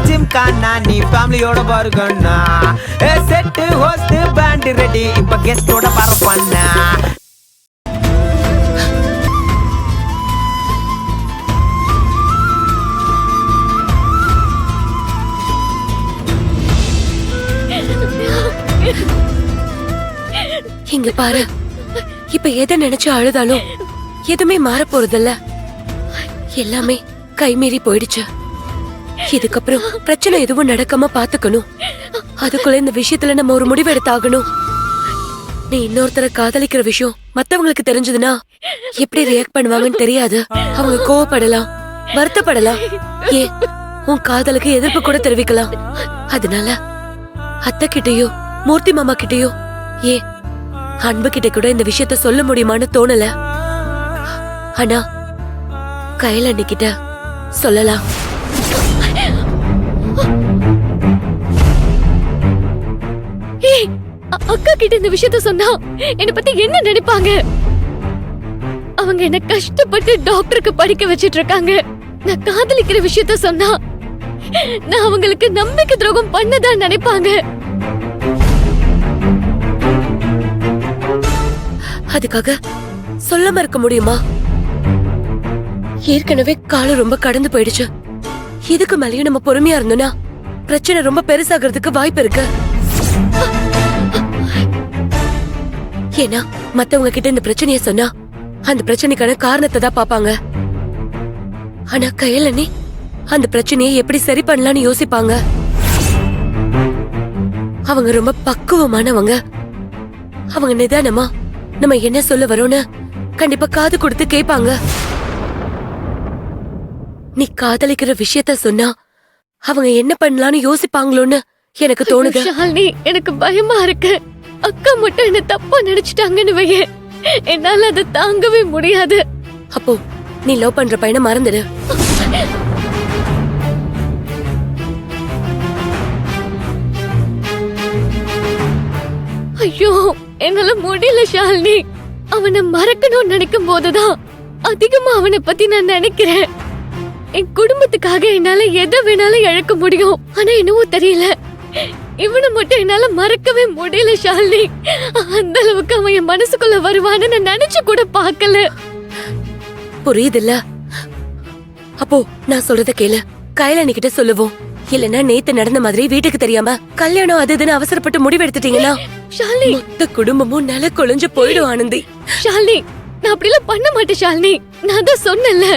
ஜிம்கானா நீ ஃபேமிலியோட பாருங்கண்ணா. செட்டு ஹோஸ்ட் பேண்ட் ரெடி இப்ப கெஸ்டோட பரப்பண்ணா. இங்க பாரு, இப்ப எதை நினைச்சு அழுதாலும் எதுவுமே மாற போறதில்ல. எல்லாமே கைமீறி போயிடுச்சு. இதுக்கப்புறம் பிரச்சனை எதுவும் நடக்காம பாத்துக்கணும். அதுக்குள்ள இந்த விஷயத்துல நம்ம ஒரு முடிவு எடுத்தாகணும். நீ இன்னொருத்தரை காதலிக்கிற விஷயம் மத்தவங்களுக்கு தெரிஞ்சதுன்னா எப்படி ரியாக்ட் பண்ணுவாங்கன்னு தெரியாது. அவங்க கோவப்படலாம், வருத்தப்படலாம், ஏன் உன் காதலுக்கு எதிர்ப்பு கூட தெரிவிக்கலாம். அதனால அத்தை கிட்டயோ மூர்த்தி மாமா கிட்டயோ ஏன் அன்பு கிட்ட கூட இந்த விஷயத்த சொல்ல முடியுமான்னு தோணல. ஆனா கையில கிட்ட சொல்லலாம். அக்கா கிட்ட இந்த விஷயத்த சொன்னா என்ன பத்தி என்ன நினைப்பாங்க? அவங்க என்ன கஷ்டப்பட்டு டாக்டருக்கு படிக்க வச்சிட்டு இருக்காங்க. நான் காதலிக்கிற விஷயத்த சொன்னா நான் அவங்களுக்கு நம்பிக்கை துரோகம் பண்ணதான் நினைப்பாங்க. அதுக்காக சொல்லாம இருக்க முடியுமா? ஏற்கனவே காலம் ரொம்ப கடந்து போயிடுச்சு. இதுக்கு மேலயும் நம்ம பொறுமையா இருந்தோம்னா பிரச்சனை ரொம்ப பெருசாகிறதுக்கு வாய்ப்பு இருக்கு. ஏன்னா மத்தவங்க கிட்ட இந்த பிரச்சனைய சொன்னா அந்த பிரச்சனைக்கான காரணத்தை தான் பாப்பாங்க. ஆனா கையில அந்த பிரச்சனையை எப்படி சரி பண்ணலாம்னு யோசிப்பாங்க. அவங்க ரொம்ப பக்குவமானவங்க. அவங்க நிதானமா நம்ம என்ன சொல்ல வரோன்னு கண்டிப்பா காது கொடுத்து கேட்பாங்க. நீ காதலிக்கிற விஷயத்த சொன்னா அவங்க என்ன பண்ணலாம்னு யோசிப்பாங்களோன்னு எனக்கு தோணுது. ஷாலினி, எனக்கு பயமா இருக்கு. அக்கா மட்டும் என்ன தப்பா நினைச்சிட்டாங்கன்னு வையே, என்னால அதை தாங்கவே முடியாது. அப்போ நீ லவ் பண்ற பையனை மறந்துடு. ஐயோ, என்னால முடியல ஷாலினி. அவனை மறக்கணும்னு நினைக்கும் போதுதான் அதிகமா அவனை பத்தி நான் நினைக்கிறேன். என் குடும்பத்துக்காக என்னால எதை வேணாலும் இழக்க முடியும். ஆனா என்னவோ தெரியல, இவனை மட்டும் என்னால மறக்கவே முடியல ஷாலினி. அந்த அளவுக்கு அவன் என் மனசுக்குள்ள வருவான்னு நான் நினைச்சு கூட பார்க்கல. புரியுதுல்ல? அப்போ நான் சொல்றத கேளு. கையில கிட்ட சொல்லுவோம். இல்லன்னா நேத்து நடந்த மாதிரி வீட்டுக்கு தெரியாம கல்யாணம் அது இதுன்னு அவசரப்பட்டு முடிவு எடுத்துட்டீங்கன்னா ஷாலினி, மொத்த குடும்பமும் நில கொழிஞ்சு போயிடும். ஆனந்தி, ஷாலினி, நான் அப்படிலாம் பண்ண மாட்டேன் ஷாலினி. நான் தான் சொன்னேன்ல,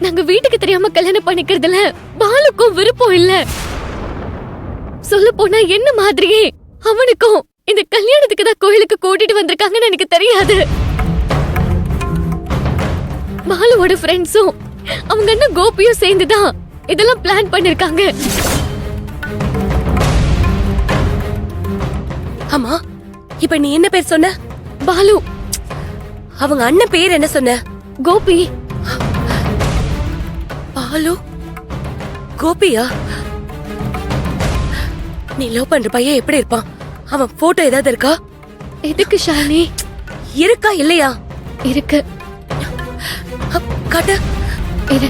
நாங்க வீட்டுக்கு தெரியாம கல்யாணம் பண்ணிக்கிறதுல பாலுக்கும் விருப்பம் இல்ல. சொல்ல போனா என்ன மாதிரியே அவனுக்கும் இந்த கல்யாணத்துக்கு தான் கோயிலுக்கு கூட்டிட்டு வந்திருக்காங்கன்னு எனக்கு தெரியாது. பாலுவோட ஃப்ரெண்ட்ஸும் அவங்க அண்ணன் கோபியும் சேர்ந்துதான் இதெல்லாம் பிளான் பண்ணிருக்காங்க. ஆமா, இப்ப நீ என்ன பேர் சொன்ன? பாலு. அவங்க அண்ணன் பேர் என்ன சொன்ன? கோபி. பாலு, கோபியா? நீ லவ் பண்ற பையன் எப்படி இருப்பான்? அவன் போட்டோ ஏதாவது இருக்கா? எதுக்கு ஷாலினி? இருக்கா இல்லையா? இருக்கு. காட்டு. இரு.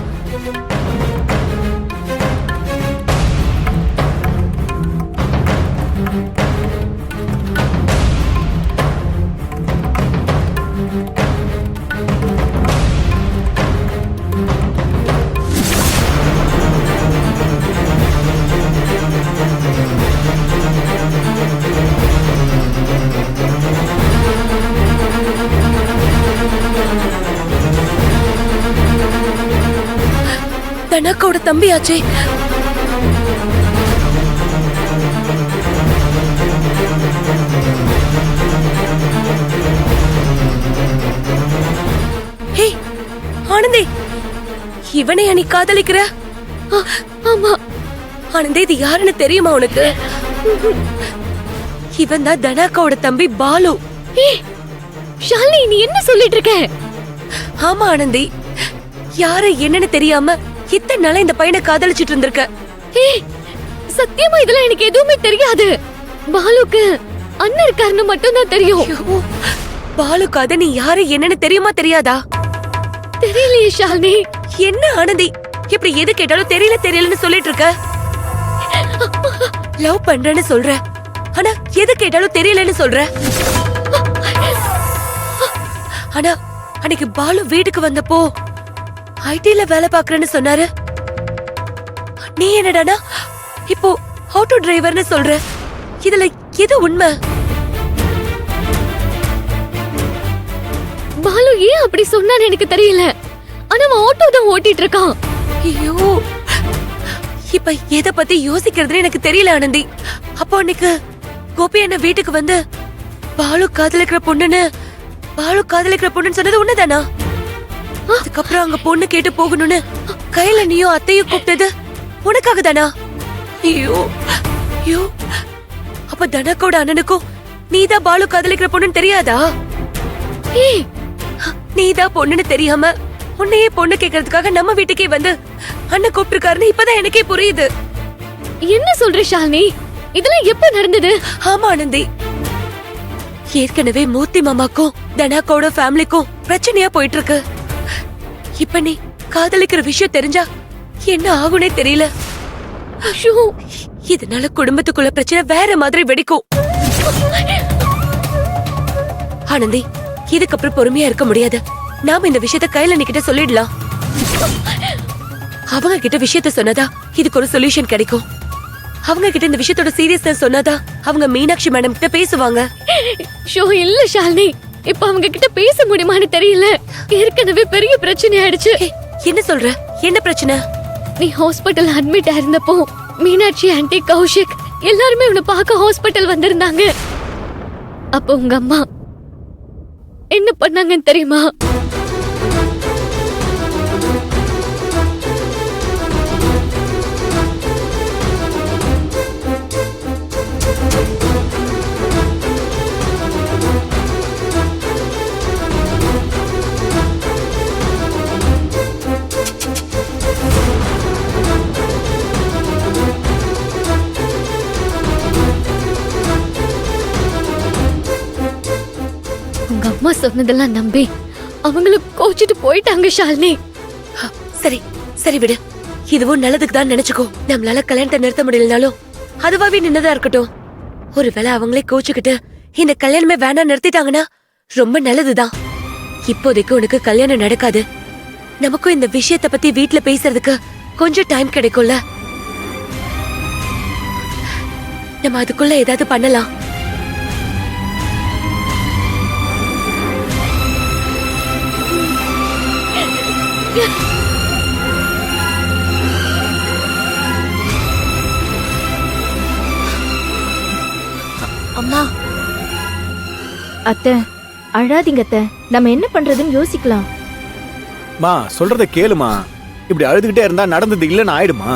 தனக்கோட தம்பியாச்சே. ஹே ஆனந்தி, இவனை நீ காதலிக்கிற? ஆமா ஆனந்தி, இது யாருன்னு தெரியுமா உனக்கு? இவன் தான் தனாக்காவோட தம்பி பாலு. ஷாலினி, நீ என்ன சொல்லிட்டு இருக்க? ஆமா ஆனந்தி, யார என்னன்னு தெரியாம இத்தனை நாளா இந்த பையனை காதலிச்சிட்டு இருந்திருக்க. சத்தியமா இதெல்லாம் எனக்கு எதுவுமே தெரியாது. பாலுக்கு அண்ணன் இருக்காருன்னு மட்டும் தான் தெரியும். பாலுக்கு அது நீ யாரு என்னன்னு தெரியுமா தெரியாதா? தெரியலையே ஷாலினி. என்ன ஆனந்தி, இப்படி எது கேட்டாலும் தெரியல தெரியலன்னு சொல்லிட்டு இருக்க? லவ் பண்றேன்னு சொல்ற, ஆனா எது கேட்டாலும் தெரியலன்னு சொல்ற. ஆனா அன்னைக்கு பாலு வீட்டுக்கு வந்தப்போ ஐடில வேலை பாக்குறேன்னு சொன்னாரு. நீ என்னடானா இப்போ ஆட்டோ டிரைவர்னு சொல்ற. இதுல எது உண்மை? பாலு ஏன் அப்படி சொன்னான்னு எனக்கு தெரியல. ஆனா அவன் ஆட்டோ தான் ஓட்டிட்டு இருக்கான். ஐயோ, இப்ப எதை பத்தி யோசிக்கிறதுன்னு எனக்கு தெரியல ஆனந்தி. அப்போ அன்னைக்கு கோபி என்ன வீட்டுக்கு வந்து பாலு காதலிக்கிற பொண்ணுன்னு சொன்னது உண்மைதானா? அதுக்கப்புறம் அங்க பொண்ணு கேட்டு போகணும்னு கையில நீயும் அத்தையும் கூப்பிட்டது உனக்காக தானா? ஐயோ ஐயோ, அப்ப தனக்கோட அண்ணனுக்கும் நீதான் பாலு காதலிக்கிற பொண்ணுன்னு தெரியாதா? ஏய், நீதான் பொண்ணுன்னு தெரியாம உன்னையே பொண்ணு கேக்குறதுக்காக நம்ம வீட்டுக்கே வந்து அண்ணன் கூப்பிட்டுருக்காருன்னு இப்பதான் எனக்கே புரியுது. என்ன சொல்ற ஷாலினி? இதெல்லாம் எப்ப நடந்தது? ஆமா ஆனந்தி, ஏற்கனவே மூர்த்தி மாமாக்கும் தனாக்கோட ஃபேமிலிக்கும் பிரச்சனையா போயிட்டு இருக்கு. இப்ப நீ காதலிக்கிற விஷயம் தெரிஞ்சா என்ன ஆகுனே தெரியல. ஐயோ, இதனால குடும்பத்துக்குள்ள பிரச்சனை வேற மாதிரி வெடிக்கும். ஆனந்தி, இதுக்கப்புறம் பொறுமையா இருக்க முடியாது. நாம இந்த விஷயத்த கையில நிக்கிட்ட சொல்லிடலாம். அவங்க கிட்ட விஷயத்த சொன்னதா இதுக்கு ஒரு சொல்யூஷன் கிடைக்கும். அவங்க கிட்ட இந்த விஷயத்தோட சீரியஸ்னஸ் சொன்னதா அவங்க மீனாட்சி மேடம் கிட்ட பேசுவாங்க. ஷோ இல்ல ஷாலினி, இப்ப அவங்க கிட்ட பேச முடியுமான்னு தெரியல. ஏற்கனவே பெரிய பிரச்சனை ஆயிடுச்சு. என்ன சொல்ற? என்ன பிரச்சனை? நீ ஹாஸ்பிடல் அட்மிட் ஆயிருந்தப்போ மீனாட்சி ஆன்ட்டி, கௌஷிக் எல்லாருமே உன்னை பார்க்க ஹாஸ்பிடல் வந்திருந்தாங்க. அப்போ உங்க அம்மா என்ன பண்ணாங்கன்னு தெரியுமா? உங்க அம்மா சொன்னதெல்லாம் நம்பி அவங்கள கோச்சிட்டு போயிட்டாங்க ஷாலினி. சரி சரி விடு, இதுவும் நல்லதுக்கு தான் நினைச்சுக்கோ. நம்மளால கல்யாணத்தை நிறுத்த முடியலனாலும் அதுவாவே நின்னதா இருக்கட்டும். ஒருவேளை அவங்களே கோச்சுக்கிட்டு இந்த கல்யாணமே வேணா நிறுத்திட்டாங்கன்னா ரொம்ப நல்லதுதான். இப்போதைக்கு உனக்கு கல்யாணம் நடக்காது. நமக்கும் இந்த விஷயத்த பத்தி வீட்ல பேசுறதுக்கு கொஞ்சம் டைம் கிடைக்கும்ல. நம்ம அதுக்குள்ள ஏதாவது பண்ணலாம். அம்மா, அத்தை அழாதீங்க அத்தை. நம்ம என்ன பண்றதுன்னு யோசிக்கலாம். மா சொல்றத கேளுமா. இப்படி அழுதுகிட்டே இருந்தா நடந்தது இல்லன்னு ஆயிடுமா?